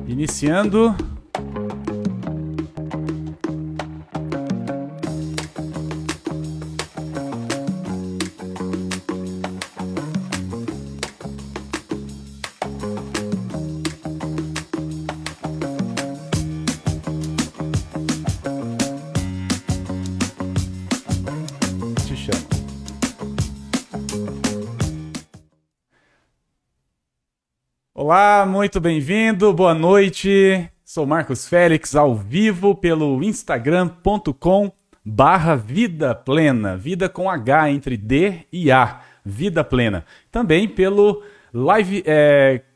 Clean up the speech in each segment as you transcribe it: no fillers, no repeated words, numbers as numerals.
Iniciando. Te chamo. Olá, muito bem-vindo, boa noite. Sou Marcos Félix, ao vivo pelo instagram.com/Vida Plena, vida com H entre D e A, Vida Plena. Também pelo Live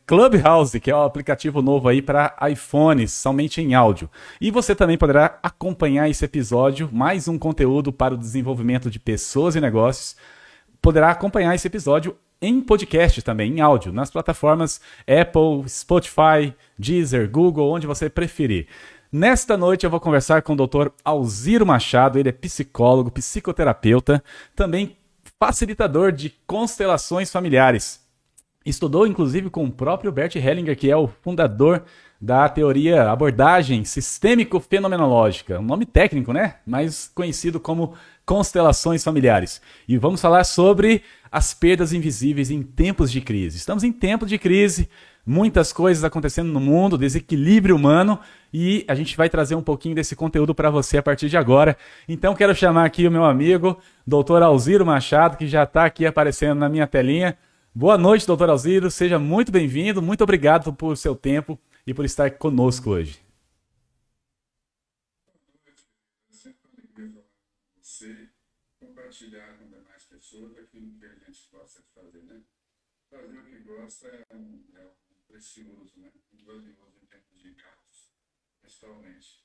Clubhouse, que é o aplicativo novo aí para iPhones, somente em áudio. E você também poderá acompanhar esse episódio, mais um conteúdo para o desenvolvimento de pessoas e negócios. Poderá acompanhar esse episódio em podcast também, em áudio, nas plataformas Apple, Spotify, Deezer, Google, onde você preferir. Nesta noite eu vou conversar com o Dr. Alziro Machado, ele é psicólogo, psicoterapeuta, também facilitador de constelações familiares. Estudou inclusive com o próprio Bert Hellinger, que é o fundador da teoria abordagem sistêmico-fenomenológica, um nome técnico, né? Mais conhecido como constelações familiares. E vamos falar sobre as perdas invisíveis em tempos de crise. Estamos em tempos de crise, muitas coisas acontecendo no mundo, desequilíbrio humano, e a gente vai trazer um pouquinho desse conteúdo para você a partir de agora. Então quero chamar aqui o meu amigo, Dr. Alziro Machado, que já está aqui aparecendo na minha telinha. Boa noite, Dr. Alziro, seja muito bem-vindo, muito obrigado por seu tempo e por estar conosco hoje. Você compartilhar com demais pessoas aquilo que a gente gosta de fazer, né? Fazer o que gosta é um precioso, né? Um valioso em tempos de caos, principalmente.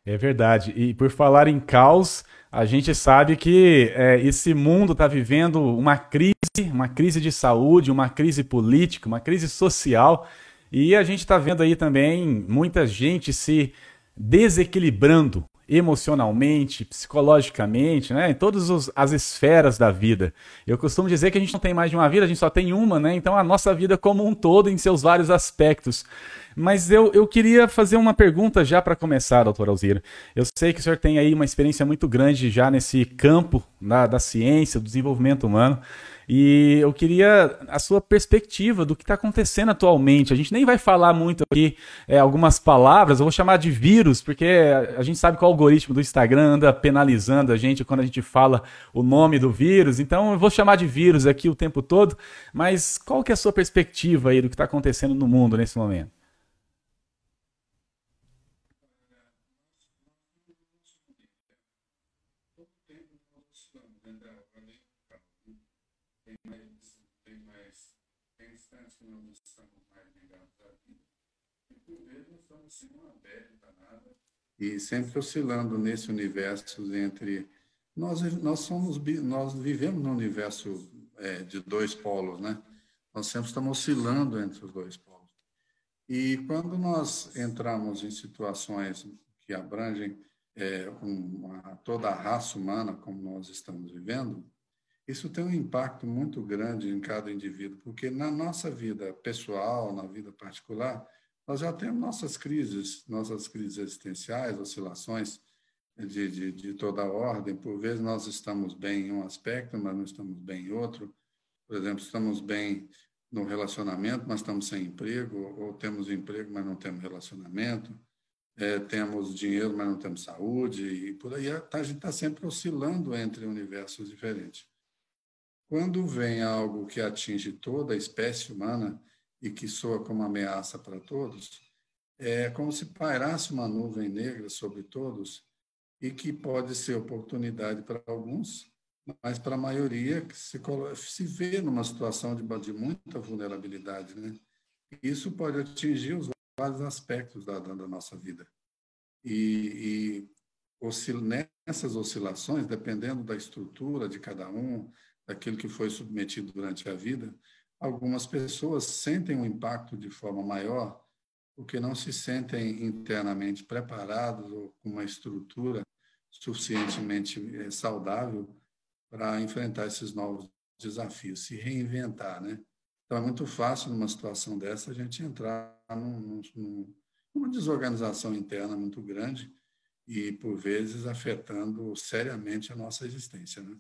É verdade. E por falar em caos, a gente sabe que esse mundo está vivendo uma crise de saúde, uma crise política, uma crise social. E a gente está vendo aí também muita gente se desequilibrando emocionalmente, psicologicamente, né? Em todas as esferas da vida. Eu costumo dizer que a gente não tem mais de uma vida, a gente só tem uma, né? Então a nossa vida como um todo, em seus vários aspectos. Mas eu queria fazer uma pergunta já para começar, doutor Alziro. Eu sei que o senhor tem aí uma experiência muito grande já nesse campo da ciência, do desenvolvimento humano. E eu queria a sua perspectiva do que está acontecendo atualmente. A gente nem vai falar muito aqui algumas palavras, eu vou chamar de vírus, porque a gente sabe que o algoritmo do Instagram anda penalizando a gente quando a gente fala o nome do vírus. Então eu vou chamar de vírus aqui o tempo todo. Mas qual que é a sua perspectiva aí do que está acontecendo no mundo nesse momento? Todo tempo nós oscilamos entre a ordem e o caos, né? Tem instantes que nós estamos mais ligados à vida. E por vezes nós estamos assim, uma bad danada. E sempre oscilando nesse universo entre nós vivemos num universo de dois polos, né? Nós sempre estamos oscilando entre os dois polos. E quando nós entramos em situações que abrangem toda a raça humana, como nós estamos vivendo, isso tem um impacto muito grande em cada indivíduo, porque na nossa vida pessoal, na vida particular, nós já temos nossas crises existenciais, oscilações de toda a ordem. Por vezes nós estamos bem em um aspecto, mas não estamos bem em outro. Por exemplo, estamos bem no relacionamento, mas estamos sem emprego, ou temos emprego, mas não temos relacionamento, temos dinheiro, mas não temos saúde, e por aí a gente está sempre oscilando entre universos diferentes. Quando vem algo que atinge toda a espécie humana e que soa como ameaça para todos, é como se pairasse uma nuvem negra sobre todos e que pode ser oportunidade para alguns, mas para a maioria que se vê numa situação de muita vulnerabilidade, né? Isso pode atingir os vários aspectos da nossa vida. E nessas oscilações, dependendo da estrutura de cada um, daquilo que foi submetido durante a vida, algumas pessoas sentem um impacto de forma maior porque não se sentem internamente preparados ou com uma estrutura suficientemente saudável para enfrentar esses novos desafios, se reinventar, né? Então, é muito fácil, numa situação dessa, a gente entrar numa desorganização interna muito grande e, por vezes, afetando seriamente a nossa existência, né?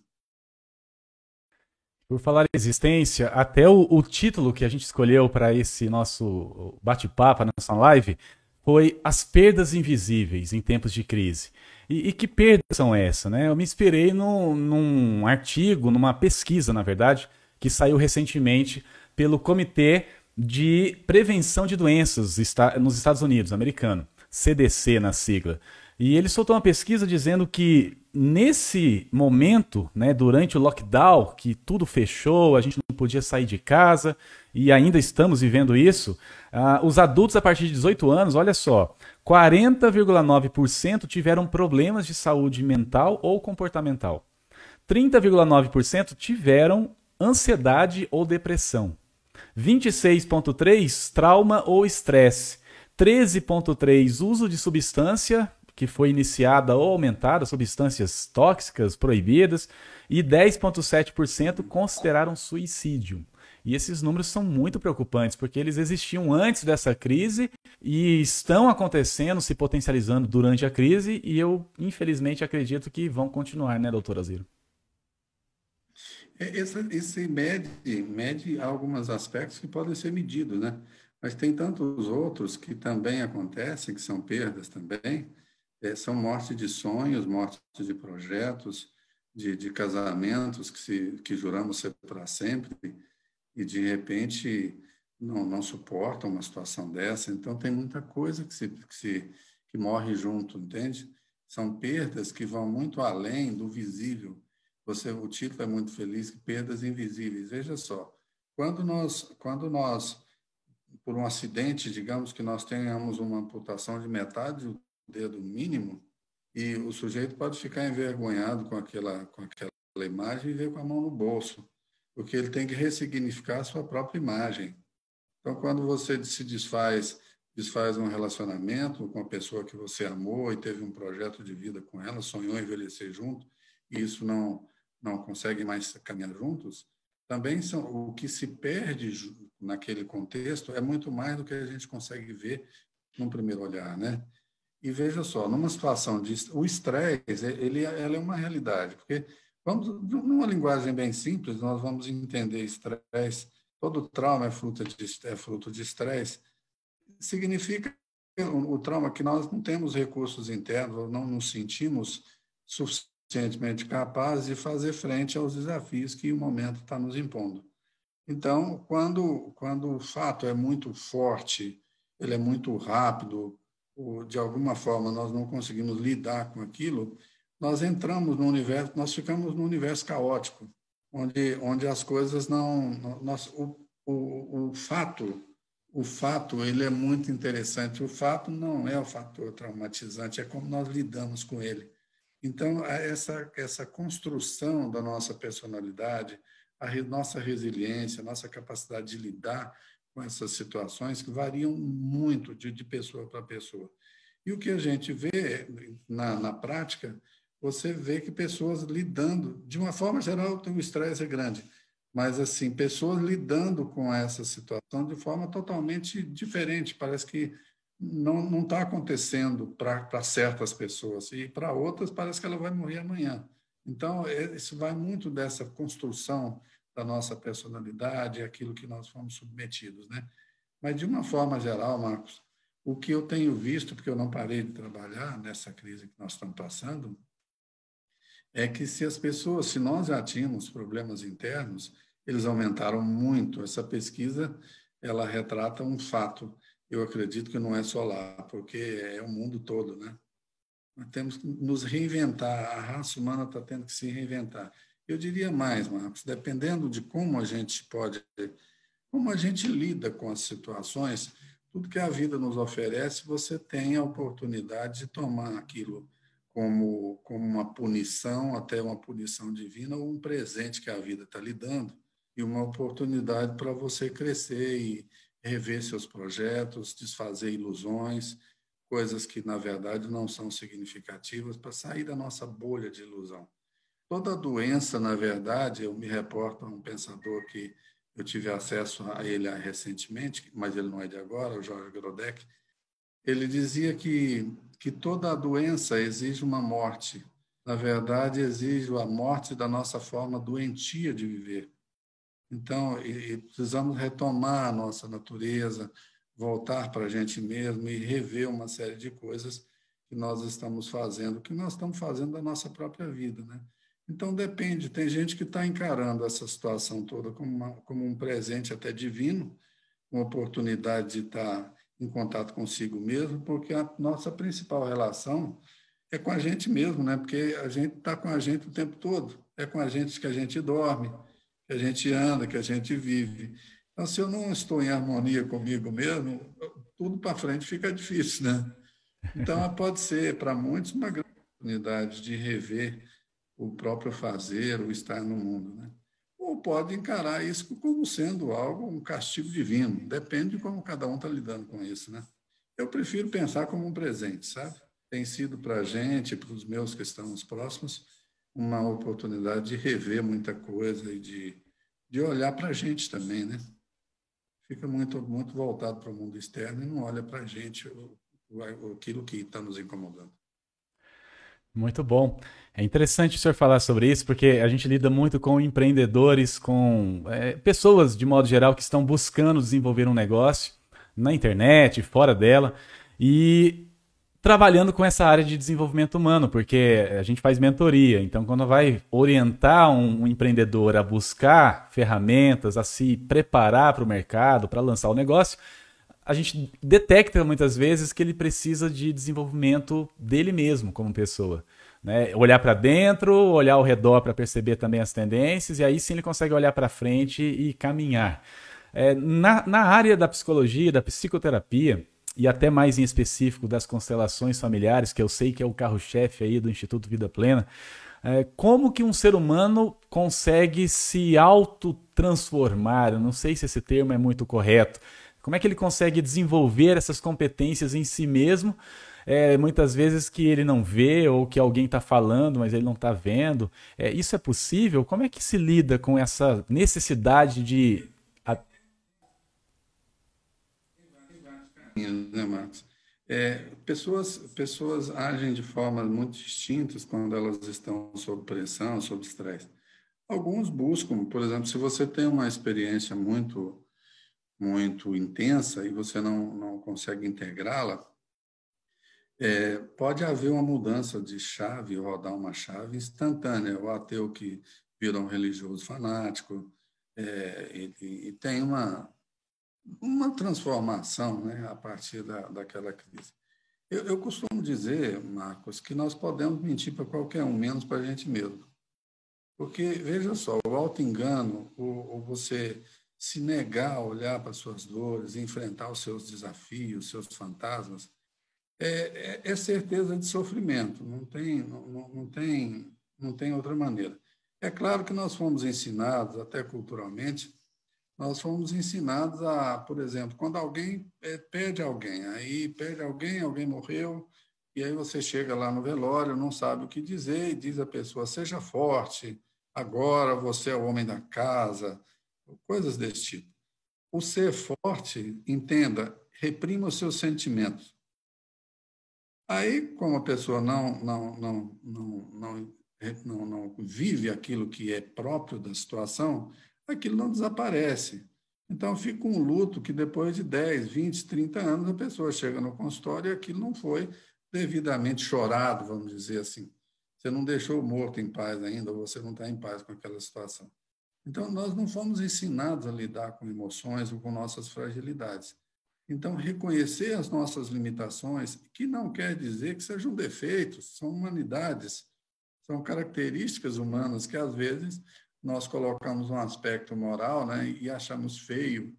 Por falar em existência, até o título que a gente escolheu para esse nosso bate-papo, nossa live, foi As Perdas Invisíveis em Tempos de Crise. E que perdas são essas, né? Eu me inspirei num artigo, numa pesquisa, na verdade, que saiu recentemente pelo Comitê de Prevenção de Doenças nos Estados Unidos, americano, CDC na sigla. E ele soltou uma pesquisa dizendo que nesse momento, né, durante o lockdown, que tudo fechou, a gente não podia sair de casa e ainda estamos vivendo isso, os adultos a partir de 18 anos, olha só, 40,9% tiveram problemas de saúde mental ou comportamental. 30,9% tiveram ansiedade ou depressão. 26,3% trauma ou estresse. 13,3% uso de substância que foi iniciada ou aumentada, substâncias tóxicas proibidas, e 10,7% consideraram suicídio. E esses números são muito preocupantes, porque eles existiam antes dessa crise e estão acontecendo, se potencializando durante a crise, e eu, infelizmente, acredito que vão continuar, né, doutora Ziro? Esse mede alguns aspectos que podem ser medidos, né? Mas tem tantos outros que também acontecem, que são perdas também, são mortes de sonhos, mortes de projetos, de casamentos que juramos ser para sempre e, de repente, não suportam uma situação dessa. Então, tem muita coisa que morre junto, entende? São perdas que vão muito além do visível. O título é muito feliz, perdas invisíveis. Veja só, quando nós, por um acidente, digamos que nós tenhamos uma amputação de metade do dedo mínimo, e o sujeito pode ficar envergonhado com aquela imagem e ver com a mão no bolso, porque ele tem que ressignificar a sua própria imagem. Então, quando você se desfaz um relacionamento com a pessoa que você amou e teve um projeto de vida com ela, sonhou envelhecer junto, e isso não consegue mais caminhar juntos, também o que se perde naquele contexto é muito mais do que a gente consegue ver num primeiro olhar, né? E veja só, numa situação o estresse, ela é uma realidade, porque numa linguagem bem simples, nós vamos entender estresse, todo trauma é fruto de estresse, significa o trauma que nós não temos recursos internos, não nos sentimos suficientemente capazes de fazer frente aos desafios que o momento está nos impondo. Então, quando o fato é muito forte, ele é muito rápido, ou de alguma forma nós não conseguimos lidar com aquilo, nós ficamos num universo caótico, onde as coisas não, o fato ele é muito interessante. O fato não é o fator traumatizante, é como nós lidamos com ele. Então, essa construção da nossa personalidade, nossa resiliência, nossa capacidade de lidar com essas situações que variam muito de pessoa para pessoa. E o que a gente vê na prática, você vê que pessoas lidando, de uma forma geral, o estresse é grande, mas assim, pessoas lidando com essa situação de forma totalmente diferente. Parece que não está acontecendo para certas pessoas e para outras parece que ela vai morrer amanhã. Então, isso vai muito dessa construção da nossa personalidade, aquilo que nós fomos submetidos, né? Mas, de uma forma geral, Marcos, o que eu tenho visto, porque eu não parei de trabalhar nessa crise que nós estamos passando, é que se nós já tínhamos problemas internos, eles aumentaram muito. Essa pesquisa, ela retrata um fato. Eu acredito que não é só lá, porque é o mundo todo, né? Nós temos que nos reinventar, a raça humana está tendo que se reinventar. Eu diria mais, Marcos, dependendo de como a gente lida com as situações, tudo que a vida nos oferece, você tem a oportunidade de tomar aquilo como uma punição, até uma punição divina, ou um presente que a vida está lhe dando, e uma oportunidade para você crescer e rever seus projetos, desfazer ilusões, coisas que, na verdade, não são significativas, para sair da nossa bolha de ilusão. Toda doença, na verdade, eu me reporto a um pensador que eu tive acesso a ele recentemente, mas ele não é de agora, o Jorge Grodek. Ele dizia que toda doença exige uma morte. Na verdade, exige a morte da nossa forma doentia de viver. Então, e precisamos retomar a nossa natureza, voltar para a gente mesmo e rever uma série de coisas que nós estamos fazendo, que nós estamos fazendo da nossa própria vida, né? Então, depende. Tem gente que está encarando essa situação toda como um presente até divino, uma oportunidade de estar em contato consigo mesmo, porque a nossa principal relação é com a gente mesmo, né? Porque a gente está com a gente o tempo todo. É com a gente que a gente dorme, que a gente anda, que a gente vive. Então, se eu não estou em harmonia comigo mesmo, tudo para frente fica difícil, né? Então, pode ser, para muitos, uma grande oportunidade de rever o próprio fazer, o estar no mundo, né? Ou pode encarar isso como sendo algo, um castigo divino. Depende de como cada um está lidando com isso, né? Eu prefiro pensar como um presente, sabe? Tem sido para a gente, para os meus que estamos próximos, uma oportunidade de rever muita coisa e de olhar para a gente também, né? Fica muito voltado para o mundo externo e não olha para a gente aquilo que está nos incomodando. Muito bom. É interessante o senhor falar sobre isso, porque a gente lida muito com empreendedores, com pessoas, de modo geral, que estão buscando desenvolver um negócio na internet, fora dela, e trabalhando com essa área de desenvolvimento humano, porque a gente faz mentoria. Então, quando vai orientar um empreendedor a buscar ferramentas, a se preparar para o mercado, para lançar o negócio, a gente detecta muitas vezes que ele precisa de desenvolvimento dele mesmo como pessoa. Né? Olhar para dentro, olhar ao redor para perceber também as tendências, e aí sim ele consegue olhar para frente e caminhar. Na área da psicologia, da psicoterapia, e até mais em específico das constelações familiares, que eu sei que é o carro-chefe aí do Instituto Vida Plena, como que um ser humano consegue se autotransformar? Eu não sei se esse termo é muito correto. Como é que ele consegue desenvolver essas competências em si mesmo, muitas vezes que ele não vê ou que alguém está falando, mas ele não está vendo? Isso é possível? Como é que se lida com essa necessidade de... Né, Marcos? Pessoas agem de formas muito distintas quando elas estão sob pressão, sob estresse. Alguns buscam, por exemplo, se você tem uma experiência muito intensa e você não consegue integrá-la, pode haver uma mudança de chave, rodar uma chave instantânea. O ateu que vira um religioso fanático, e tem uma transformação, né, a partir daquela crise. Eu costumo dizer, Marcos, que nós podemos mentir para qualquer um, menos para a gente mesmo. Porque, veja só, o auto-engano, ou você se negar a olhar para suas dores, enfrentar os seus desafios, seus fantasmas, é certeza de sofrimento, não tem outra maneira. É claro que nós fomos ensinados, até culturalmente, nós fomos ensinados a, por exemplo, quando alguém perde alguém, alguém morreu, e aí você chega lá no velório, não sabe o que dizer, e diz a pessoa, seja forte, agora você é o homem da casa, coisas desse tipo. O ser forte, entenda, reprima os seus sentimentos. Aí, como a pessoa não vive aquilo que é próprio da situação, aquilo não desaparece. Então, fica um luto que depois de 10, 20, 30 anos, a pessoa chega no consultório e aquilo não foi devidamente chorado, vamos dizer assim. Você não deixou o morto em paz ainda, ou você não está em paz com aquela situação. Então, nós não fomos ensinados a lidar com emoções ou com nossas fragilidades. Então, reconhecer as nossas limitações, que não quer dizer que sejam defeitos, são humanidades, são características humanas que, às vezes, nós colocamos um aspecto moral, né, e achamos feio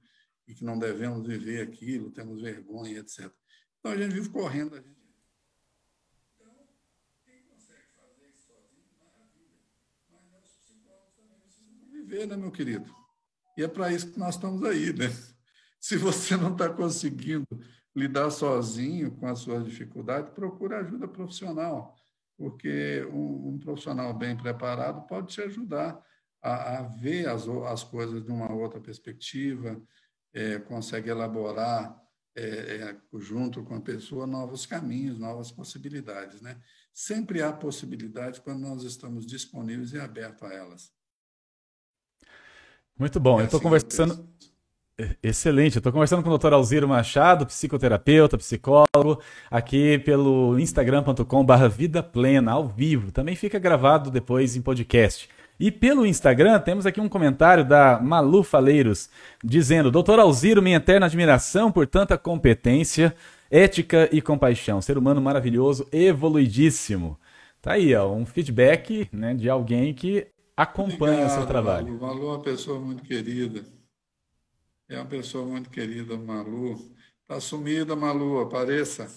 e que não devemos viver aquilo, temos vergonha, etc. Então, a gente vive correndo. Então, quem consegue fazer isso sozinho, maravilha. Mas nós, psicólogos, também precisamos viver, né, meu querido? E é para isso que nós estamos aí, né? Se você não está conseguindo lidar sozinho com as suas dificuldades, procure ajuda profissional, porque um profissional bem preparado pode te ajudar a ver as coisas de uma outra perspectiva, consegue elaborar, junto com a pessoa, novos caminhos, novas possibilidades, né? Sempre há possibilidade quando nós estamos disponíveis e abertos a elas. Muito bom. É Eu estou assim que eu conversando. penso. Excelente. Eu estou conversando com o Dr. Alziro Machado, psicoterapeuta, psicólogo, aqui pelo instagram.com/vida plena, ao vivo. Também fica gravado depois em podcast. E pelo Instagram temos aqui um comentário da Malu Faleiros, dizendo: Dr. Alziro, minha eterna admiração por tanta competência, ética e compaixão. Ser humano maravilhoso, evoluidíssimo. Tá aí, ó, um feedback, né, de alguém que acompanha o seu Obrigado, trabalho. Malu. Malu é uma pessoa muito querida. É uma pessoa muito querida, Malu. Está sumida, Malu, apareça.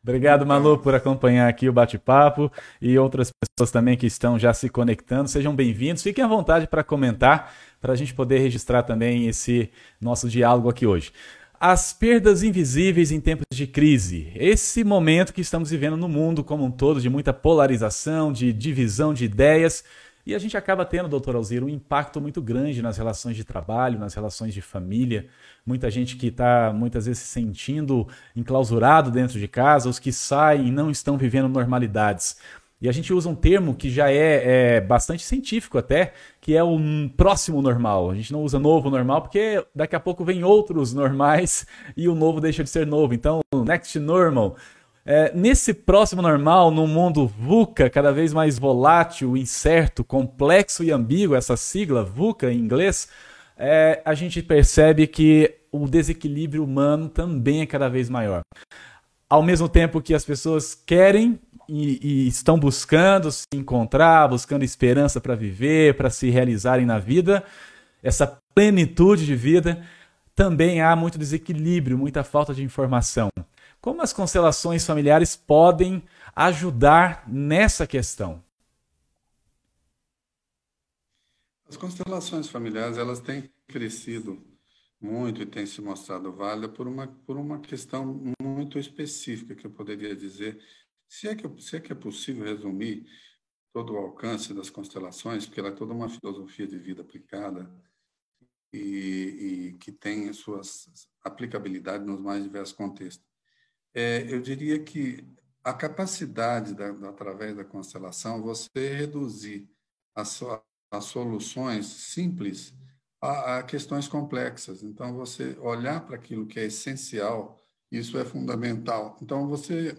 Obrigado, Malu, Então, por acompanhar aqui o bate-papo e outras pessoas também que estão já se conectando. Sejam bem-vindos. Fiquem à vontade para comentar, para a gente poder registrar também esse nosso diálogo aqui hoje. As perdas invisíveis em tempos de crise. Esse momento que estamos vivendo no mundo como um todo, de muita polarização, de divisão de ideias. E a gente acaba tendo, doutor Alziro, um impacto muito grande nas relações de trabalho, nas relações de família. Muita gente que está muitas vezes se sentindo enclausurado dentro de casa, os que saem não estão vivendo normalidades. E a gente usa um termo que já é bastante científico até, que é o próximo normal. A gente não usa novo normal porque daqui a pouco vem outros normais e o novo deixa de ser novo. Então, next normal. Nesse próximo normal, num mundo VUCA, cada vez mais volátil, incerto, complexo e ambíguo, essa sigla VUCA em inglês, a gente percebe que o desequilíbrio humano também é cada vez maior. Ao mesmo tempo que as pessoas querem e estão buscando se encontrar, buscando esperança para viver, para se realizarem na vida, essa plenitude de vida, também há muito desequilíbrio, muita falta de informação. Como as constelações familiares podem ajudar nessa questão? as constelações familiares, elas têm crescido muito e têm se mostrado válidas por uma questão muito específica, que eu poderia dizer. Se é que é possível resumir todo o alcance das constelações, porque ela é toda uma filosofia de vida aplicada e que tem suas aplicabilidades nos mais diversos contextos. Eu diria que a capacidade, através da constelação, você reduzir as soluções simples a questões complexas. Então, você olhar para aquilo que é essencial, isso é fundamental. Então, você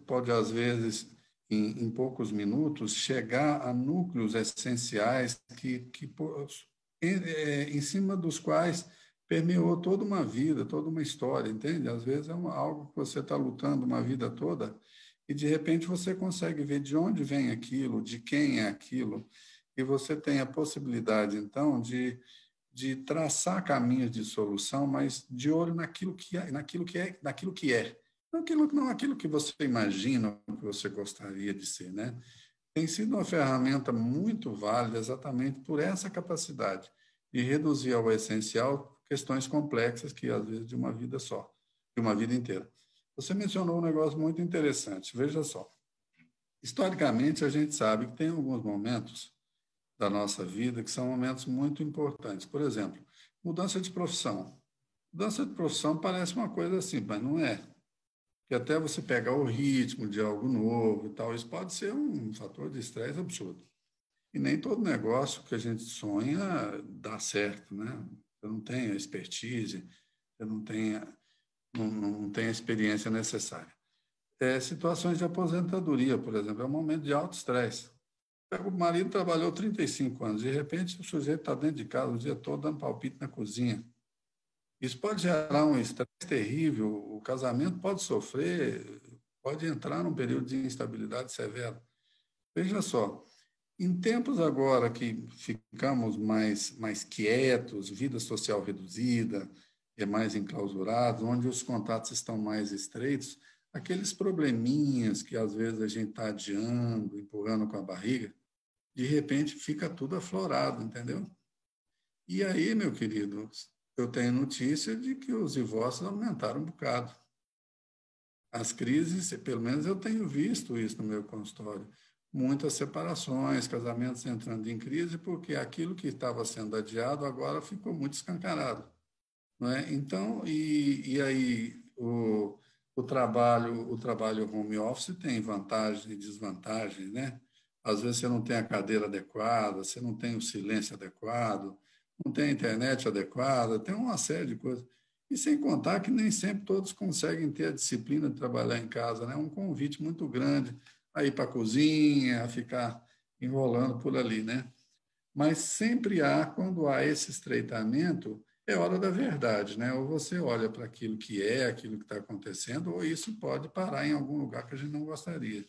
pode, às vezes, em poucos minutos, chegar a núcleos essenciais em cima dos quais permeou toda uma vida, toda uma história, entende? Às vezes é algo que você está lutando uma vida toda e, de repente, você consegue ver de onde vem aquilo, de quem é aquilo, e você tem a possibilidade, então, de traçar caminhos de solução, mas de olho naquilo que é, naquilo que é. Não aquilo que você imagina, que você gostaria de ser, né? Tem sido uma ferramenta muito válida exatamente por essa capacidade de reduzir ao essencial questões complexas que, às vezes, de uma vida só, de uma vida inteira. Você mencionou um negócio muito interessante. Veja só. Historicamente, a gente sabe que tem alguns momentos da nossa vida que são momentos muito importantes. Por exemplo, mudança de profissão. Mudança de profissão parece uma coisa assim, mas não é. Que até você pegar o ritmo de algo novo e tal, isso pode ser um fator de estresse absurdo. E nem todo negócio que a gente sonha dá certo, né? Você não tem a expertise, você não tem a experiência necessária. Situações de aposentadoria, por exemplo, é um momento de alto estresse. O marido trabalhou 35 anos, de repente o sujeito está dentro de casa o dia todo dando palpite na cozinha. Isso pode gerar um estresse terrível, o casamento pode sofrer, pode entrar num período de instabilidade severa. Veja só, em tempos agora que ficamos mais quietos, vida social reduzida, mais enclausurados, onde os contatos estão mais estreitos, aqueles probleminhas que às vezes a gente está adiando, empurrando com a barriga, de repente fica tudo aflorado, entendeu? E aí, meu querido, eu tenho notícia de que os divórcios aumentaram um bocado. As crises, pelo menos eu tenho visto isso no meu consultório. muitas separações, casamentos entrando em crise, porque aquilo que estava sendo adiado agora ficou muito escancarado, não é? Então, e aí o trabalho home office tem vantagens e desvantagens, né? Às vezes você não tem a cadeira adequada, você não tem o silêncio adequado, não tem a internet adequada, tem uma série de coisas. E sem contar que nem sempre todos conseguem ter a disciplina de trabalhar em casa, né? É um convite muito grande a ir para a cozinha, a ficar enrolando por ali, né? Mas sempre há, quando há esse estreitamento, é hora da verdade, né? Ou você olha para aquilo que é, aquilo que está acontecendo, ou isso pode parar em algum lugar que a gente não gostaria.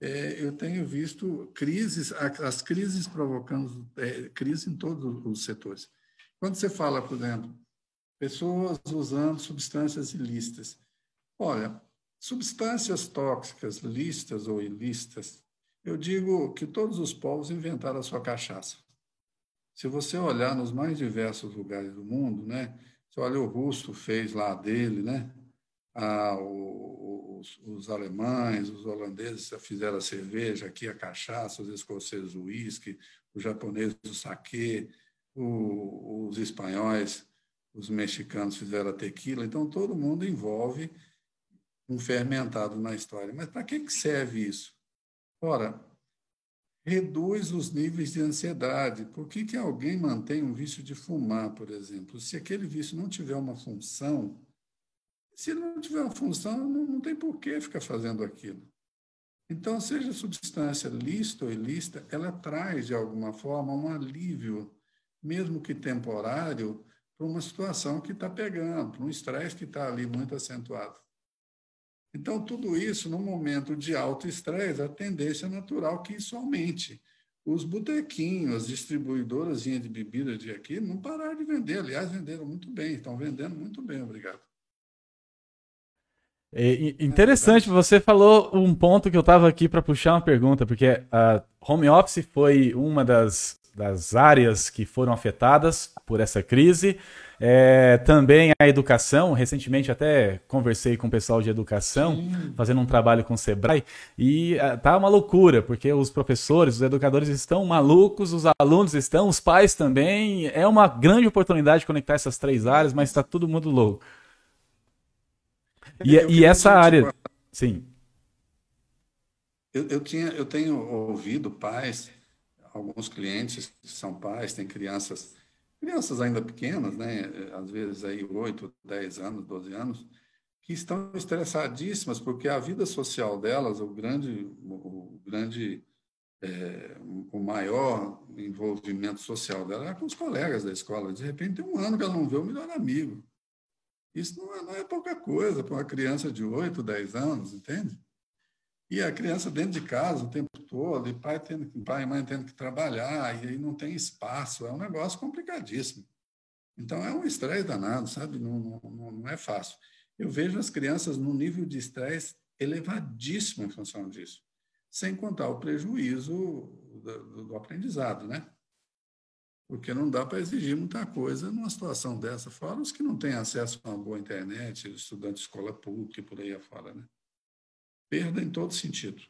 Eu tenho visto crises, as crises provocando crise em todos os setores. Quando você fala, por exemplo, pessoas usando substâncias ilícitas, olha, substâncias tóxicas, lícitas ou ilícitas, eu digo que todos os povos inventaram a sua cachaça. Se você olhar nos mais diversos lugares do mundo, né? Você olha o russo fez lá dele, né? Os alemães, os holandeses fizeram a cerveja, aqui a cachaça, os escoceses o uísque, os japoneses o saquê, os espanhóis, os mexicanos fizeram a tequila. Então, todo mundo envolve um fermentado na história. Mas para que serve isso? Ora, reduz os níveis de ansiedade. Por que alguém mantém um vício de fumar, por exemplo? Se aquele vício não tiver uma função, se ele não tiver uma função, não tem por que ficar fazendo aquilo. Então, seja substância lícita ou ilícita, ela traz, de alguma forma, um alívio, mesmo que temporário, para uma situação que está pegando, para um estresse que está ali muito acentuado. Então, tudo isso, no momento de alto estresse, a tendência natural que isso aumente. Os botequinhos, as distribuidoras de bebidas de aqui não pararam de vender. Aliás, venderam muito bem, estão vendendo muito bem, obrigado. Interessante, você falou um ponto que eu estava aqui para puxar uma pergunta, porque a home office foi uma das áreas que foram afetadas por essa crise. Também a educação, recentemente até conversei com o pessoal de educação, fazendo um trabalho com o Sebrae, e tá uma loucura, porque os professores, os educadores estão malucos, os alunos estão, os pais também. É uma grande oportunidade de conectar essas três áreas, mas está todo mundo louco. E essa área, sim. Eu tenho ouvido pais, alguns clientes que são pais, têm crianças ainda pequenas, né? Às vezes aí 8, 10 anos, 12 anos, que estão estressadíssimas porque a vida social delas, o maior envolvimento social dela é com os colegas da escola. De repente tem um ano que ela não vê o melhor amigo. Isso não é pouca coisa para uma criança de 8, 10 anos, entende? E a criança dentro de casa o tempo todo, e pai e mãe tendo que trabalhar, e aí não tem espaço, é um negócio complicadíssimo. Então, é um estresse danado, sabe? Não é fácil. Eu vejo as crianças num nível de estresse elevadíssimo em função disso, sem contar o prejuízo do aprendizado, né? Porque não dá para exigir muita coisa numa situação dessa, fora os que não têm acesso a uma boa internet, estudante de escola pública e por aí afora, né? Perda em todo sentido.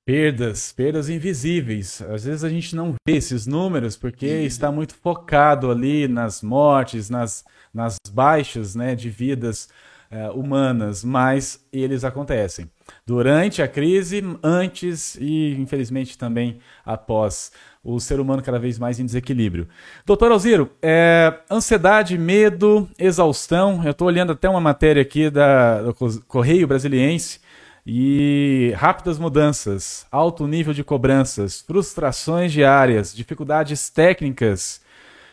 Perdas invisíveis. Às vezes a gente não vê esses números porque está muito focado ali nas mortes, nas baixas, né, de vidas humanas, mas eles acontecem durante a crise, antes e infelizmente também após. O ser humano cada vez mais em desequilíbrio. Doutor Alziro, ansiedade, medo, exaustão. Eu estou olhando até uma matéria aqui do Correio Brasiliense. E rápidas mudanças, alto nível de cobranças, frustrações diárias, dificuldades técnicas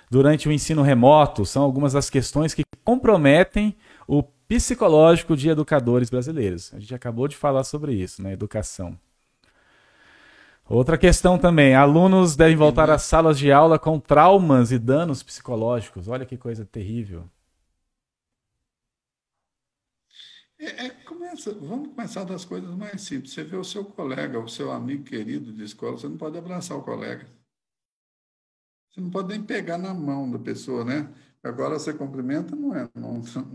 durante o ensino remoto são algumas das questões que comprometem o psicológico de educadores brasileiros. A gente acabou de falar sobre isso, né? Educação. Outra questão também, alunos devem voltar às salas de aula com traumas e danos psicológicos. Olha que coisa terrível. Vamos começar das coisas mais simples. Você vê o seu colega, o seu amigo querido de escola, você não pode abraçar o colega. Você não pode nem pegar na mão da pessoa, né? Agora você cumprimenta, não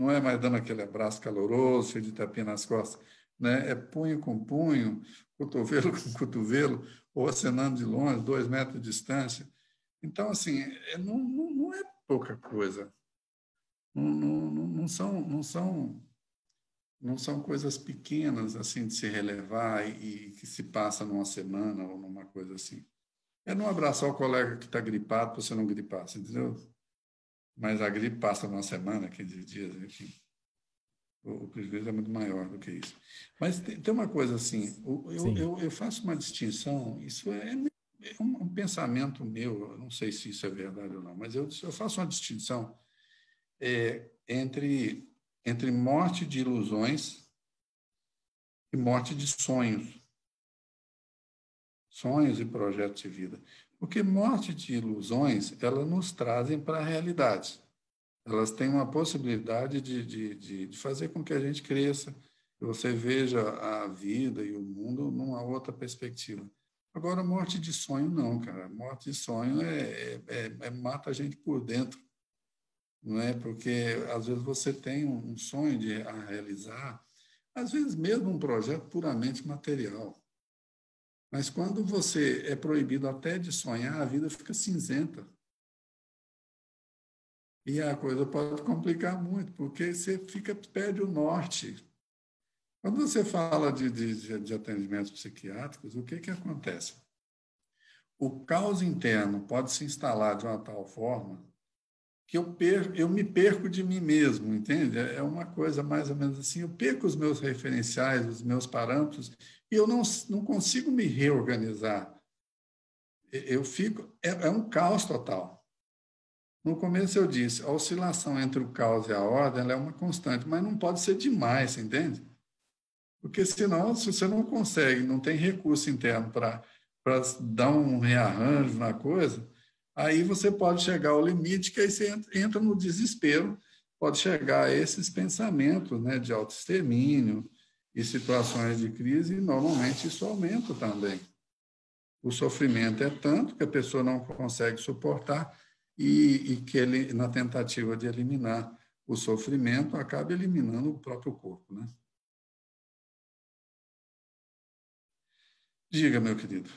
é mais dando aquele abraço caloroso, cheio de tapinha nas costas. né? É punho com punho, cotovelo com cotovelo, ou acenando de longe, 2 metros de distância. Então, assim, não é pouca coisa. Não são coisas pequenas assim de se relevar e que se passa numa semana ou numa coisa assim. É não abraçar o colega que está gripado para você não gripar, você entendeu? Mas a gripe passa numa semana, 15 dias, enfim. O prejuízo é muito maior do que isso. Mas tem uma coisa assim, Sim, eu faço uma distinção, isso é um pensamento meu, eu não sei se isso é verdade ou não, mas eu faço uma distinção entre morte de ilusões e morte de sonhos e projetos de vida. Porque morte de ilusões, elas nos trazem para a realidade. Elas têm uma possibilidade de fazer com que a gente cresça, que você veja a vida e o mundo numa outra perspectiva. Agora, morte de sonho, não, cara. Morte de sonho mata a gente por dentro, não é? Porque, às vezes, você tem um sonho a realizar, às vezes mesmo um projeto puramente material. Mas quando você é proibido até de sonhar, a vida fica cinzenta. E a coisa pode complicar muito, porque você perde o norte. Quando você fala de atendimentos psiquiátricos, o que acontece? O caos interno pode se instalar de uma tal forma que eu me perco de mim mesmo, entende? É uma coisa mais ou menos assim, eu perco os meus referenciais, os meus parâmetros, e eu não consigo me reorganizar. Eu fico, é um caos total. No começo eu disse, a oscilação entre o caos e a ordem ela é uma constante, mas não pode ser demais, entende? Porque senão, se você não consegue, não tem recurso interno para dar um rearranjo na coisa, aí você pode chegar ao limite que aí você entra no desespero, pode chegar a esses pensamentos, né, de autoextermínio e situações de crise, e normalmente isso aumenta também. O sofrimento é tanto que a pessoa não consegue suportar e que ele, na tentativa de eliminar o sofrimento, acaba eliminando o próprio corpo, né? Diga, meu querido.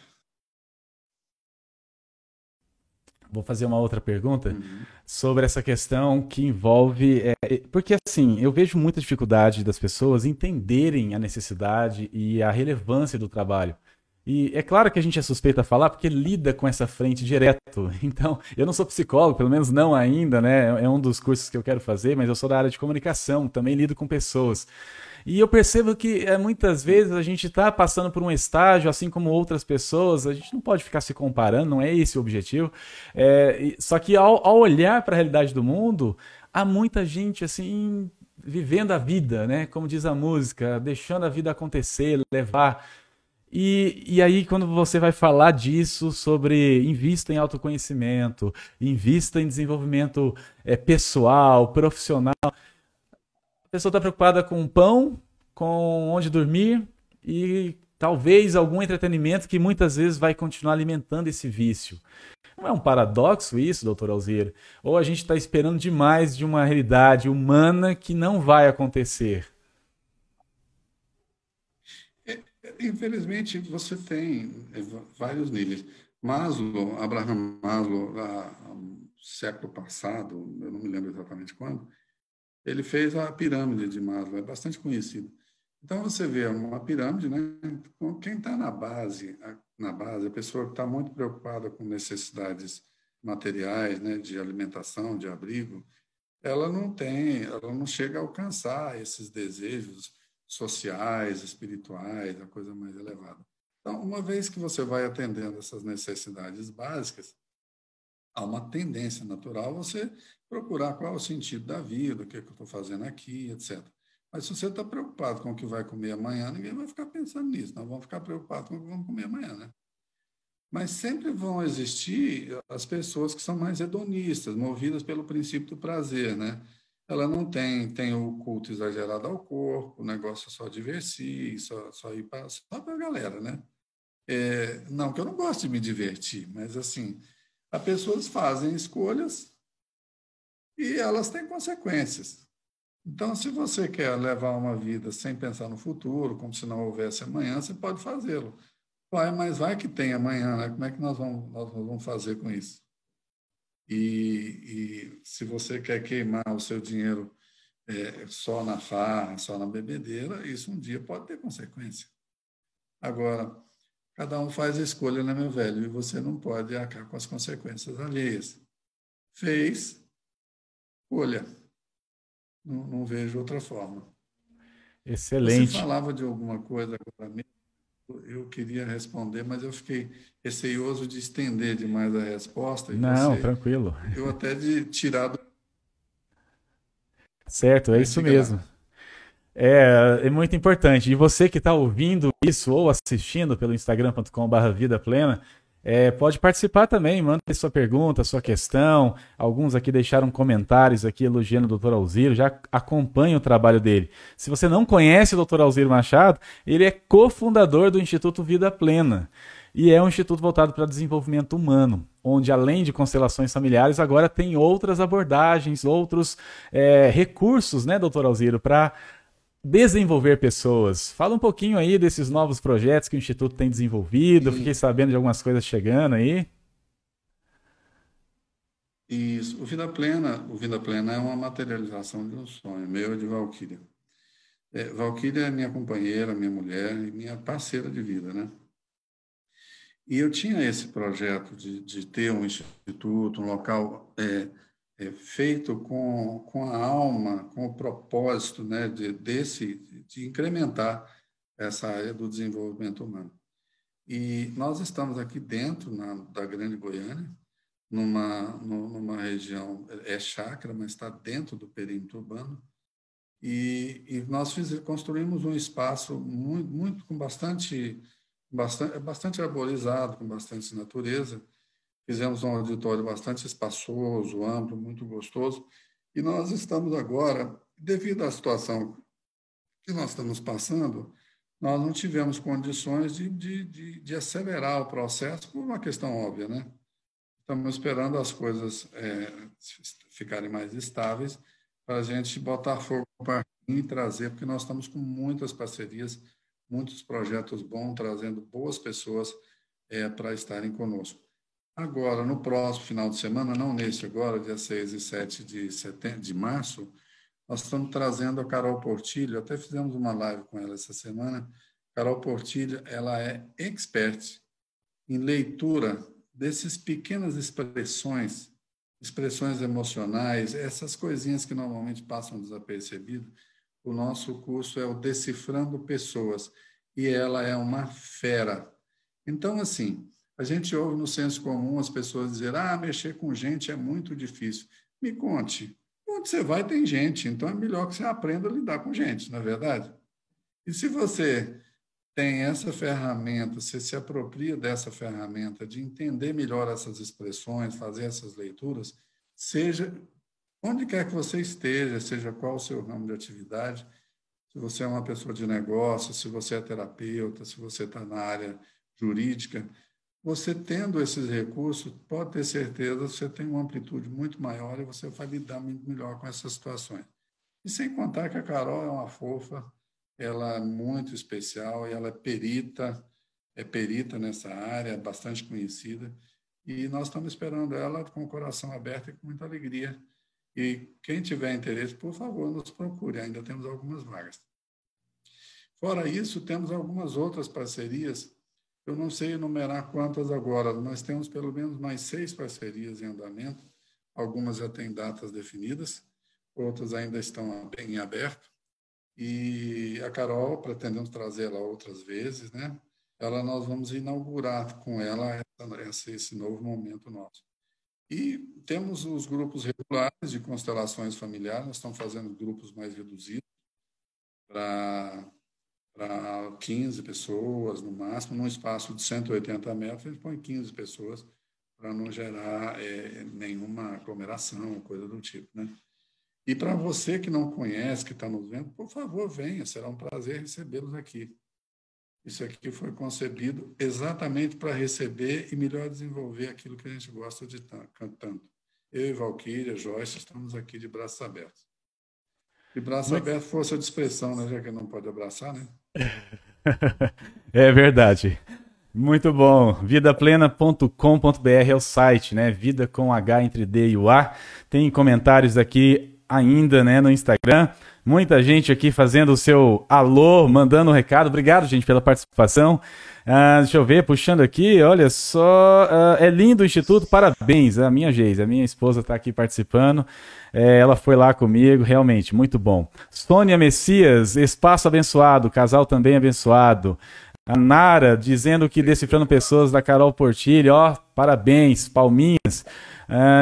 vou fazer uma outra pergunta Uhum. sobre essa questão que envolve. Porque, assim, eu vejo muita dificuldade das pessoas entenderem a necessidade e a relevância do trabalho. E é claro que a gente é suspeito a falar porque lida com essa frente direto. Então, eu não sou psicólogo, pelo menos não ainda, né? É um dos cursos que eu quero fazer, mas eu sou da área de comunicação, também lido com pessoas. E eu percebo que muitas vezes a gente está passando por um estágio, assim como outras pessoas, a gente não pode ficar se comparando, não é esse o objetivo. Só que ao olhar para a realidade do mundo, há muita gente assim vivendo a vida, né? Como diz a música, deixando a vida acontecer, levar. E aí, quando você vai falar disso, sobre invista em autoconhecimento, invista em desenvolvimento pessoal, profissional, a pessoa está preocupada com pão, com onde dormir e talvez algum entretenimento que muitas vezes vai continuar alimentando esse vício. Não é um paradoxo isso, doutor Alzira? Ou a gente está esperando demais de uma realidade humana que não vai acontecer? Infelizmente, você tem vários níveis. Maslow, Abraham Maslow, no século passado, eu não me lembro exatamente quando, ele fez a pirâmide de Maslow, é bastante conhecido. Então, você vê uma pirâmide, né? Quem está na base, a pessoa que está muito preocupada com necessidades materiais, né? De alimentação, de abrigo, ela não chega a alcançar esses desejos sociais, espirituais, a coisa mais elevada. Então, uma vez que você vai atendendo essas necessidades básicas, há uma tendência natural você procurar qual é o sentido da vida, o que é que eu estou fazendo aqui, etc. Mas se você está preocupado com o que vai comer amanhã, ninguém vai ficar pensando nisso, nós vamos ficar preocupados com o que vamos comer amanhã, né? Mas sempre vão existir as pessoas que são mais hedonistas, movidas pelo princípio do prazer, né? Ela não tem o culto exagerado ao corpo, o negócio é só divertir, só ir só para a galera, né? Não que eu não gosto de me divertir, mas assim, as pessoas fazem escolhas e elas têm consequências. Então, se você quer levar uma vida sem pensar no futuro, como se não houvesse amanhã, você pode fazê-lo. Vai, mas vai que tem amanhã, né? Como é que nós vamos fazer com isso? E se você quer queimar o seu dinheiro só na farra, só na bebedeira, isso um dia pode ter consequência. Agora, cada um faz a escolha, né, meu velho? E você não pode arcar com as consequências alheias. Fez, olha, não vejo outra forma. Você Excelente. falava de alguma coisa agora mesmo, eu queria responder, mas eu fiquei receioso de estender demais a resposta e Não, você, tranquilo. eu até de tirar do... Certo, é Mas isso diga mesmo. lá. É muito importante. E você que está ouvindo isso ou assistindo pelo instagram.com/vida plena, pode participar também, manda aí sua pergunta, sua questão. Alguns aqui deixaram comentários aqui elogiando o Dr. Alziro, já acompanha o trabalho dele. Se você não conhece o Dr. Alziro Machado, ele é cofundador do Instituto Vida Plena. E é um instituto voltado para desenvolvimento humano, onde além de constelações familiares, agora tem outras abordagens, outros recursos, né, doutor Alziro, para desenvolver pessoas. Fala um pouquinho aí desses novos projetos que o Instituto tem desenvolvido. Fiquei E, sabendo de algumas coisas chegando aí. o Vida Plena é uma materialização de um sonho meu e de Valquíria. Valquíria é minha companheira, minha mulher e minha parceira de vida, né? E eu tinha esse projeto de ter um instituto, um local feito com a alma, com o propósito, né, de incrementar essa área do desenvolvimento humano. E nós estamos aqui dentro da Grande Goiânia, numa região, chácara, mas está dentro do perímetro urbano, e nós construímos um espaço muito com bastante arborizado, com bastante natureza. Fizemos um auditório bastante espaçoso, amplo, muito gostoso. E nós estamos agora, devido à situação que nós estamos passando, nós não tivemos condições de acelerar o processo por uma questão óbvia, né? Estamos esperando as coisas ficarem mais estáveis para a gente botar fogo no parquinho e trazer, porque nós estamos com muitas parcerias, muitos projetos bons, trazendo boas pessoas para estarem conosco. Agora, no próximo final de semana, não neste agora, dia 6 e 7 de março, nós estamos trazendo a Carol Portilho, até fizemos uma live com ela essa semana. Carol Portilho, ela é expert em leitura dessas pequenas expressões emocionais, essas coisinhas que normalmente passam desapercebido. O nosso curso é o Decifrando Pessoas, e ela é uma fera. Então, assim, a gente ouve no senso comum as pessoas dizer: mexer com gente é muito difícil. Me conte, onde você vai tem gente, então é melhor que você aprenda a lidar com gente, não é verdade? E se você tem essa ferramenta, você se apropria dessa ferramenta de entender melhor essas expressões, fazer essas leituras, seja onde quer que você esteja, seja qual o seu ramo de atividade, se você é uma pessoa de negócio, se você é terapeuta, se você está na área jurídica, você tendo esses recursos, pode ter certeza, você tem uma amplitude muito maior e você vai lidar muito melhor com essas situações. E sem contar que a Carol é uma fofa, ela é muito especial e ela é perita nessa área, é bastante conhecida, e nós estamos esperando ela com o coração aberto e com muita alegria. E quem tiver interesse, por favor, nos procure, ainda temos algumas vagas. Fora isso, temos algumas outras parcerias, eu não sei enumerar quantas agora, mas temos pelo menos mais 6 parcerias em andamento, algumas já têm datas definidas, outras ainda estão em aberto. E a Carol, pretendemos trazê-la outras vezes, né? Nós vamos inaugurar com ela esse novo momento nosso. E temos os grupos regulares de constelações familiares, nós estamos fazendo grupos mais reduzidos, para 15 pessoas no máximo, num espaço de 180 metros, a gente põe 15 pessoas para não gerar nenhuma aglomeração, coisa do tipo, né? E para você que não conhece, que está nos vendo, por favor, venha, será um prazer recebê-los aqui. Isso aqui foi concebido exatamente para receber e melhor desenvolver aquilo que a gente gosta tanto. Eu e Valquíria, Joyce, estamos aqui de braços abertos. E braço aberto, força de expressão, né? Já que não pode abraçar, né? É verdade. Muito bom. Vidaplena.com.br é o site, né? Vida com H entre D e o A. Tem comentários aqui ainda, né, no Instagram. Muita gente aqui fazendo o seu alô, mandando um recado. Obrigado, gente, pela participação. Deixa eu ver, puxando aqui, olha só. É lindo o Instituto, parabéns. A minha Geise, a minha esposa está aqui participando. Ela foi lá comigo, realmente, muito bom. Sônia Messias, espaço abençoado, casal também abençoado. A Nara dizendo que Decifrando Pessoas da Carol Portilho, ó, parabéns, palminhas.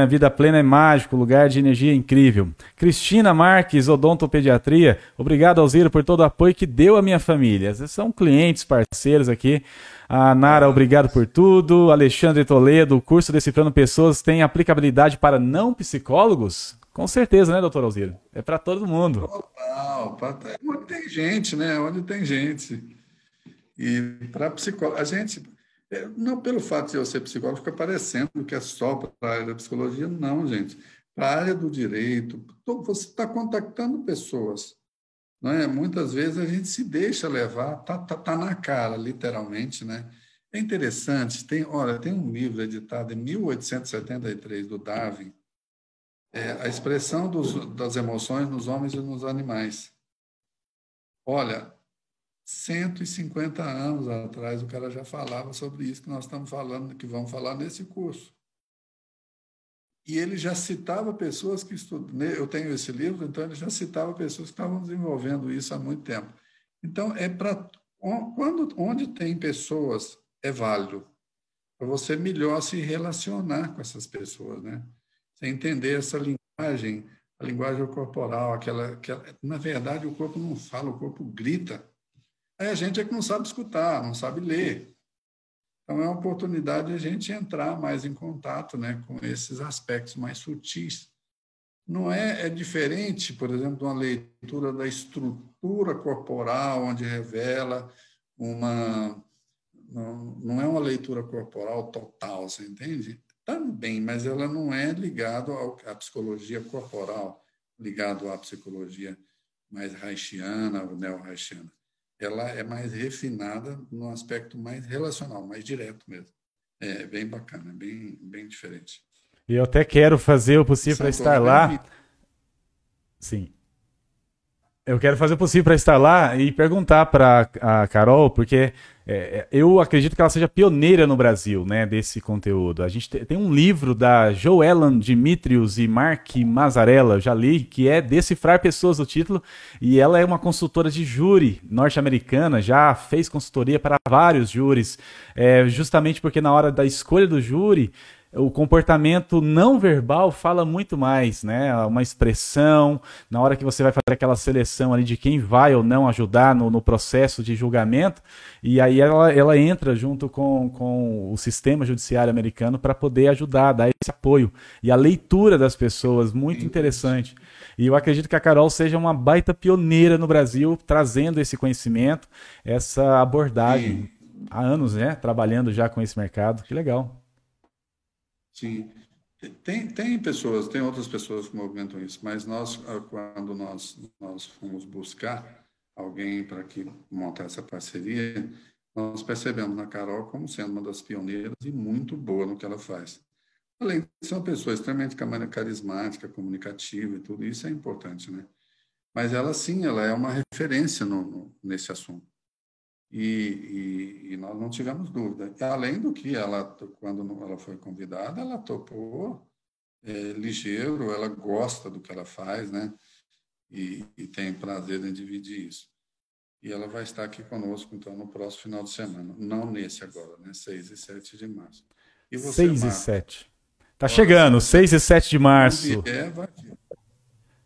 Vida Plena é mágico, lugar de energia incrível. Cristina Marques, Odontopediatria, obrigado, Alzira, por todo o apoio que deu à minha família. São clientes, parceiros aqui. A Nara, obrigado por tudo. Alexandre Toledo, o curso Decifrando Pessoas tem aplicabilidade para não psicólogos? Com certeza, né, doutor Alzira? É para todo mundo. Total, onde tem gente, né? Onde tem gente. E para psicólogo, a gente, não pelo fato de eu ser psicólogo, fica parecendo que é só para a área da psicologia, não, gente. Para a área do direito, você está contactando pessoas, não é? Muitas vezes a gente se deixa levar, tá na cara, literalmente, né? É interessante, tem um livro editado em 1873 do Darwin, A Expressão das Emoções nos Homens e nos Animais. Olha, 150 anos atrás, o cara já falava sobre isso que nós estamos falando, que vamos falar nesse curso. E ele já citava pessoas que estudam. Eu tenho esse livro, então ele já citava pessoas que estavam desenvolvendo isso há muito tempo. Então, onde tem pessoas, é válido para você melhor se relacionar com essas pessoas, né? Você entender essa linguagem, a linguagem corporal, aquela, na verdade, o corpo não fala, o corpo grita. Aí a gente é que não sabe escutar, não sabe ler. Então, é uma oportunidade de a gente entrar mais em contato, né, com esses aspectos mais sutis. Não é diferente, por exemplo, de uma leitura da estrutura corporal, onde revela uma... Não é uma leitura corporal total, você entende? Também, mas ela não é ligada à psicologia corporal, ligada à psicologia mais reichiana, ou neo-reichiana. Ela é mais refinada no aspecto mais relacional, mais direto mesmo. É bem bacana, bem diferente. E eu até quero fazer o possível para estar lá. Sim. Eu quero fazer o possível para estar lá e perguntar para a Carol, porque eu acredito que ela seja pioneira no Brasil, né, desse conteúdo. A gente tem um livro da Joellen Dimitrios e Mark Mazzarella, já li, que é Decifrar Pessoas, o título, e ela é uma consultora de júri norte-americana, já fez consultoria para vários júris, justamente porque na hora da escolha do júri, o comportamento não verbal fala muito mais, né? Uma expressão, na hora que você vai fazer aquela seleção ali de quem vai ou não ajudar no processo de julgamento, e aí ela entra junto com o sistema judiciário americano para poder ajudar, dar esse apoio. E a leitura das pessoas, muito interessante. E eu acredito que a Carol seja uma baita pioneira no Brasil, trazendo esse conhecimento, essa abordagem. Há anos, né? Trabalhando já com esse mercado. Que legal. Sim, tem outras pessoas que movimentam isso, mas quando nós fomos buscar alguém para que montar essa parceria, nós percebemos na Carol como sendo uma das pioneiras e muito boa no que ela faz. Além de ser uma pessoa extremamente carismática, comunicativa e tudo isso é importante, né? Mas ela, sim, ela é uma referência nesse assunto. E nós não tivemos dúvida. E, além do que, quando ela foi convidada, ela topou ligeiro, ela gosta do que ela faz, né? E tem prazer em dividir isso. E ela vai estar aqui conosco, então, no próximo final de semana. Não nesse agora, né? 6 e 7 de março. E você, 6 e 7. Tá chegando, 6 e 7 de março.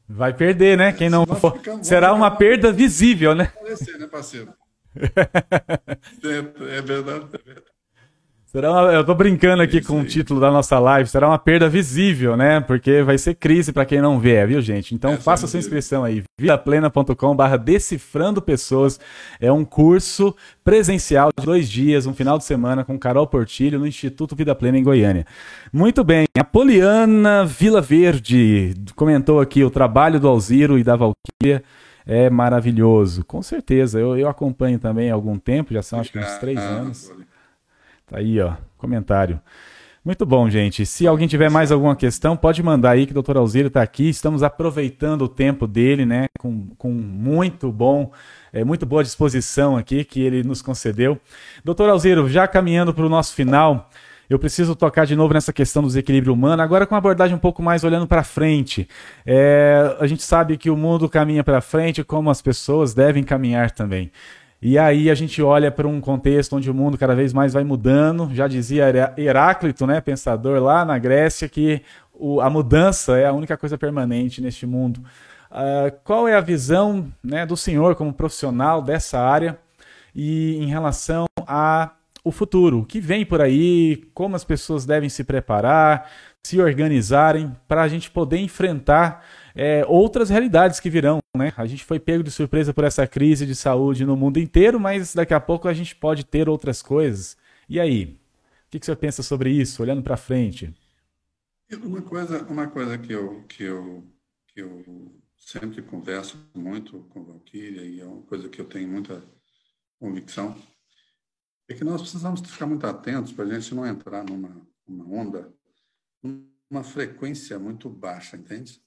Vai perder, né? Quem não for. Será uma perda visível, né? Aparecer, né, parceiro? É verdade. Eu tô brincando aqui Isso com o aí. título da nossa live, será uma perda visível, né? Porque vai ser crise para quem não vê, viu, gente? Então Essa é faça sua visível. inscrição aí, vidaplena.com/decifrando pessoas. É um curso presencial de 2 dias, um final de semana com Carol Portilho no Instituto Vida Plena em Goiânia. Muito bem, a Poliana Vila Verde comentou aqui o trabalho do Alziro e da Valquíria. É maravilhoso, com certeza. Eu acompanho também há algum tempo, já são acho que uns 3 anos. Obrigado. Tá aí, ó, comentário. Muito bom, gente. Se alguém tiver Tá mais certo. alguma questão, pode mandar aí que o doutor Alziro está aqui. Estamos aproveitando o tempo dele, né? Com muito boa disposição aqui que ele nos concedeu. Doutor Alziro, já caminhando para o nosso final, eu preciso tocar de novo nessa questão do desequilíbrio humano, agora com uma abordagem um pouco mais olhando para frente. A gente sabe que o mundo caminha para frente, como as pessoas devem caminhar também. E aí a gente olha para um contexto onde o mundo cada vez mais vai mudando. Já dizia Heráclito, né, pensador lá na Grécia, que a mudança é a única coisa permanente neste mundo. Qual é a visão, né, do senhor como profissional dessa área e em relação a o futuro? O que vem por aí? Como as pessoas devem se preparar, se organizarem para a gente poder enfrentar outras realidades que virão, né? A gente foi pego de surpresa por essa crise de saúde no mundo inteiro, mas daqui a pouco a gente pode ter outras coisas. E aí? O que você pensa sobre isso, olhando para frente? E uma coisa que eu sempre converso muito com a Valquíria, e é uma coisa que eu tenho muita convicção, é que nós precisamos ficar muito atentos para a gente não entrar numa onda, numa frequência muito baixa, entende?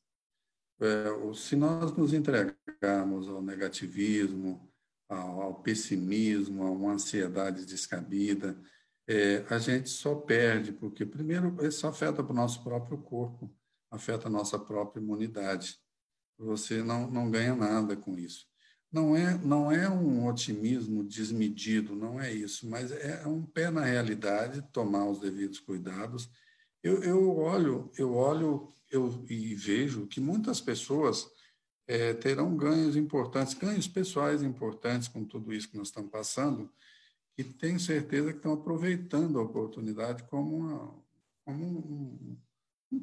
Se nós nos entregarmos ao negativismo, ao pessimismo, a uma ansiedade descabida, a gente só perde, porque, primeiro, isso afeta o nosso próprio corpo, afeta a nossa própria imunidade. Você não ganha nada com isso. Não é um otimismo desmedido, não é isso, mas é um pé na realidade, tomar os devidos cuidados. Eu olho e vejo que muitas pessoas terão ganhos importantes, ganhos pessoais importantes com tudo isso que nós estamos passando, e tenho certeza que estão aproveitando a oportunidade como um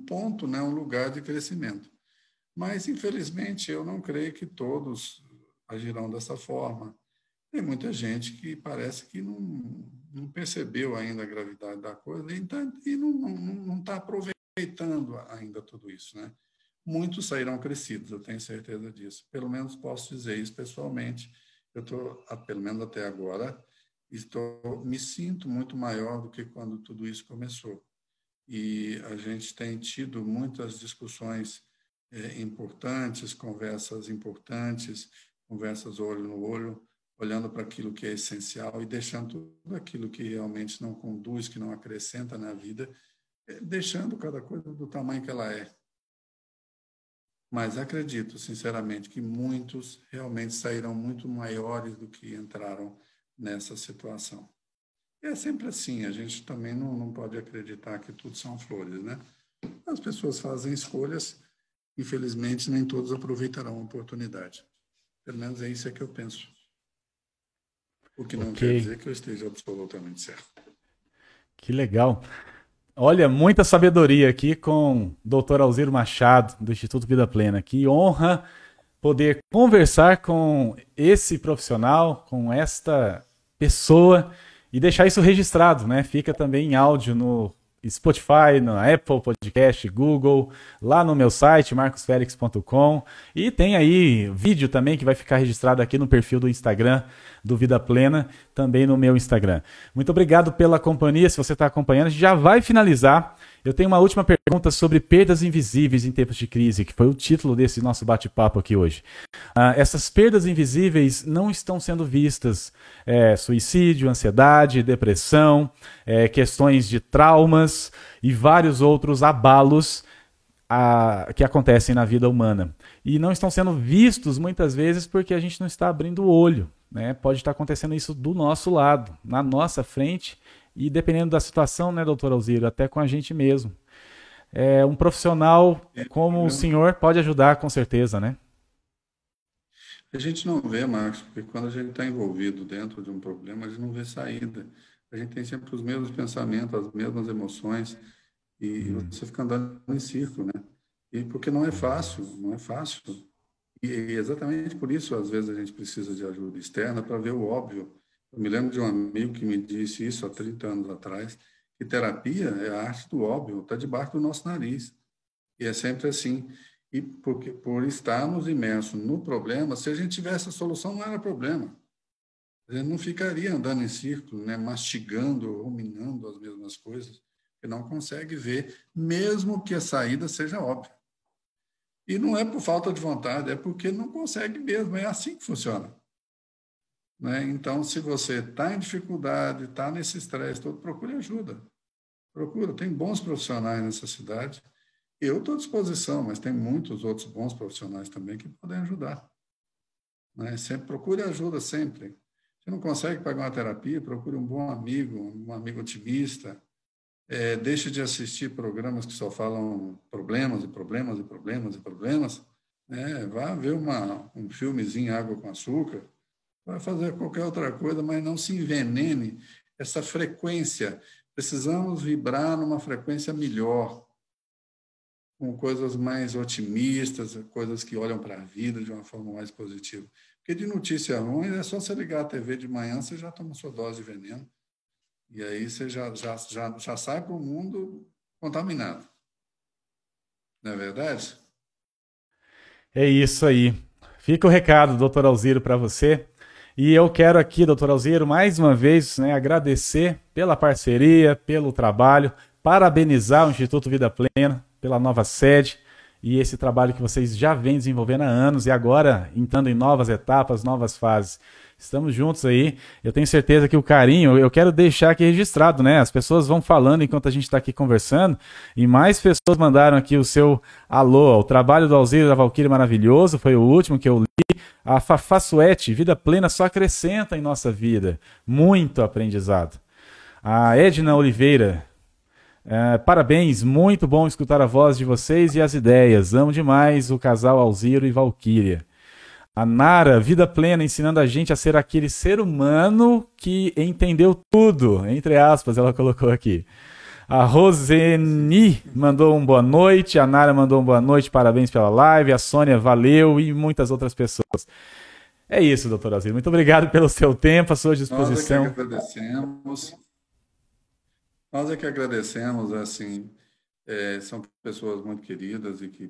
ponto, né, um lugar de crescimento. Mas, infelizmente, eu não creio que todos agirão dessa forma. Tem muita gente que parece que não percebeu ainda a gravidade da coisa e não está aproveitando ainda tudo isso, né? Muitos sairão crescidos, eu tenho certeza disso. Pelo menos posso dizer isso pessoalmente. Eu estou, pelo menos até agora, me sinto muito maior do que quando tudo isso começou. E a gente tem tido muitas discussões importantes, conversas olho no olho, olhando para aquilo que é essencial e deixando tudo aquilo que realmente não conduz, que não acrescenta na vida, deixando cada coisa do tamanho que ela é. Mas acredito, sinceramente, que muitos realmente sairão muito maiores do que entraram nessa situação. E é sempre assim, a gente também não pode acreditar que tudo são flores, né? As pessoas fazem escolhas, infelizmente, nem todos aproveitarão a oportunidade. Pelo menos é isso que eu penso. O que não Ok, quer dizer que eu esteja absolutamente certo. que legal. Olha, muita sabedoria aqui com o doutor Alziro Machado, do Instituto Vida Plena. Que honra poder conversar com esse profissional, com esta pessoa e deixar isso registrado, né? Fica também em áudio no Spotify, no Apple Podcast, Google, lá no meu site, marcosfelix.com. E tem aí vídeo também que vai ficar registrado aqui no perfil do Instagram do Vida Plena, também no meu Instagram. Muito obrigado pela companhia, se você está acompanhando. A gente já vai finalizar. Eu tenho uma última pergunta sobre perdas invisíveis em tempos de crise, que foi o título desse nosso bate-papo aqui hoje. Essas perdas invisíveis não estão sendo vistas. Suicídio, ansiedade, depressão, questões de traumas e vários outros abalos que acontecem na vida humana. E não estão sendo vistos muitas vezes porque a gente não está abrindo o olho, né? Pode estar acontecendo isso do nosso lado, na nossa frente, e dependendo da situação, né, doutor Alziro, até com a gente mesmo. Um profissional como o senhor pode ajudar, com certeza, né? A gente não vê, Marcos, porque quando a gente está envolvido dentro de um problema, a gente não vê saída. a gente tem sempre os mesmos pensamentos, as mesmas emoções, e você fica andando em círculo, né? E porque não é fácil, não é fácil. E exatamente por isso, às vezes, a gente precisa de ajuda externa para ver o óbvio. Eu me lembro de um amigo que me disse isso há 30 anos atrás, que terapia é a arte do óbvio, está debaixo do nosso nariz. E é sempre assim. E porque, por estarmos imersos no problema, se a gente tivesse a solução, não era problema. A gente não ficaria andando em círculo, né, mastigando, ruminando as mesmas coisas, porque não consegue ver, mesmo que a saída seja óbvia. E não é por falta de vontade, é porque não consegue mesmo, é assim que funciona. Né? Então, se você está em dificuldade, está nesse estresse todo, procure ajuda. Procura, tem bons profissionais nessa cidade. Eu estou à disposição, mas tem muitos outros bons profissionais também que podem ajudar. Né? Sempre procure ajuda, sempre. Se não consegue pagar uma terapia, procure um bom amigo, um amigo otimista. Deixe de assistir programas que só falam problemas e problemas e problemas e problemas. Vá ver um filmezinho Água com Açúcar. Vai fazer qualquer outra coisa, mas não se envenene essa frequência. Precisamos vibrar numa frequência melhor, com coisas mais otimistas, coisas que olham para a vida de uma forma mais positiva. Porque de notícia ruim é só você ligar a TV de manhã, você já toma sua dose de veneno. E aí você já sai para o mundo contaminado. Não é verdade? É isso aí. Fica o recado, doutor Alziro, para você. E eu quero aqui, doutor Alziro, mais uma vez, né, agradecer pela parceria, pelo trabalho, parabenizar o Instituto Vida Plena pela nova sede e esse trabalho que vocês já vêm desenvolvendo há anos e agora entrando em novas etapas, novas fases. Estamos juntos aí. Eu tenho certeza que o carinho, eu quero deixar aqui registrado, né? As pessoas vão falando enquanto a gente está aqui conversando e mais pessoas mandaram aqui o seu alô. O trabalho do Alziro da Valquíria maravilhoso, foi o último que eu li. A Fafá Suete, Vida Plena só acrescenta em nossa vida. Muito aprendizado. A Edna Oliveira, parabéns, muito bom escutar a voz de vocês e as ideias. Amo demais o casal Alziro e Valquíria. A Nara, Vida Plena, ensinando a gente a ser aquele ser humano que entendeu tudo, entre aspas, ela colocou aqui. A Roseni mandou um boa noite, a Nara mandou um boa noite, parabéns pela live, a Sônia, valeu, e muitas outras pessoas. É isso, doutor Alziro, muito obrigado pelo seu tempo, a sua disposição. Nós é que agradecemos, assim, são pessoas muito queridas e que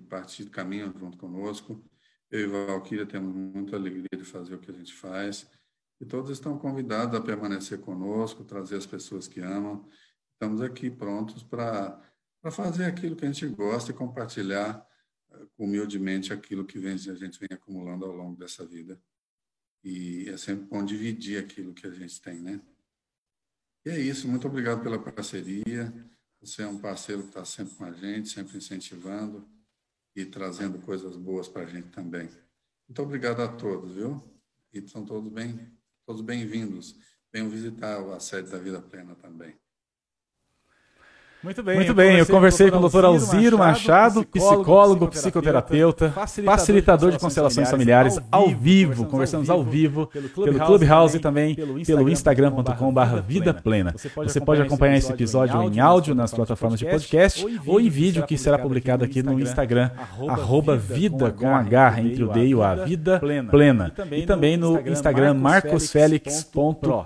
caminham junto conosco. Eu e a Valquíria temos muita alegria de fazer o que a gente faz. E todos estão convidados a permanecer conosco, trazer as pessoas que amam. Estamos aqui prontos para fazer aquilo que a gente gosta e compartilhar humildemente aquilo que a gente vem acumulando ao longo dessa vida. E é sempre bom dividir aquilo que a gente tem, né? E é isso. Muito obrigado pela parceria. Você é um parceiro que está sempre com a gente, sempre incentivando e trazendo coisas boas para a gente também. Muito obrigado a todos, viu? E são todos bem-vindos. Venham visitar a sede da Vida Plena também. Muito bem, eu conversei com o Dr. Alziro Machado, psicólogo, psicoterapeuta, facilitador de constelações familiares, ao vivo, conversamos ao vivo, pelo Clubhouse e também pelo instagram.com/Vida Plena. Você pode acompanhar esse episódio em áudio nas plataformas de podcast ou em vídeo que será publicado aqui no Instagram, @vida com H entre o D e o A, Vida Plena. E também no Instagram marcosfelix.pro.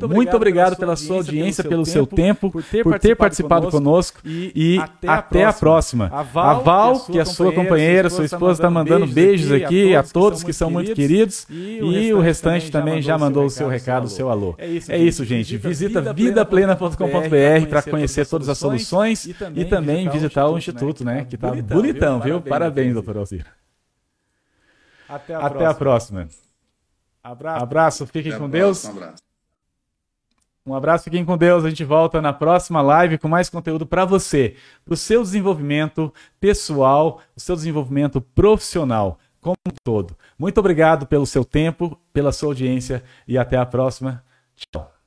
Muito obrigado pela sua audiência, pelo seu tempo, por ter participado conosco e até a próxima. A Val, que é a sua companheira, sua esposa, está mandando beijos aqui a todos que são muito queridos e o restante também já mandou o seu recado, o seu alô. É isso, gente. Visita vidaplena.com.br para conhecer todas as soluções e também visitar o Instituto, né? Que tá bonitão, viu? Parabéns, doutor Alziro. Até a próxima. Abraço, fiquem com Deus. Um abraço, fiquem com Deus. A gente volta na próxima live com mais conteúdo para você, para o seu desenvolvimento pessoal, o seu desenvolvimento profissional como um todo. Muito obrigado pelo seu tempo, pela sua audiência e até a próxima. Tchau.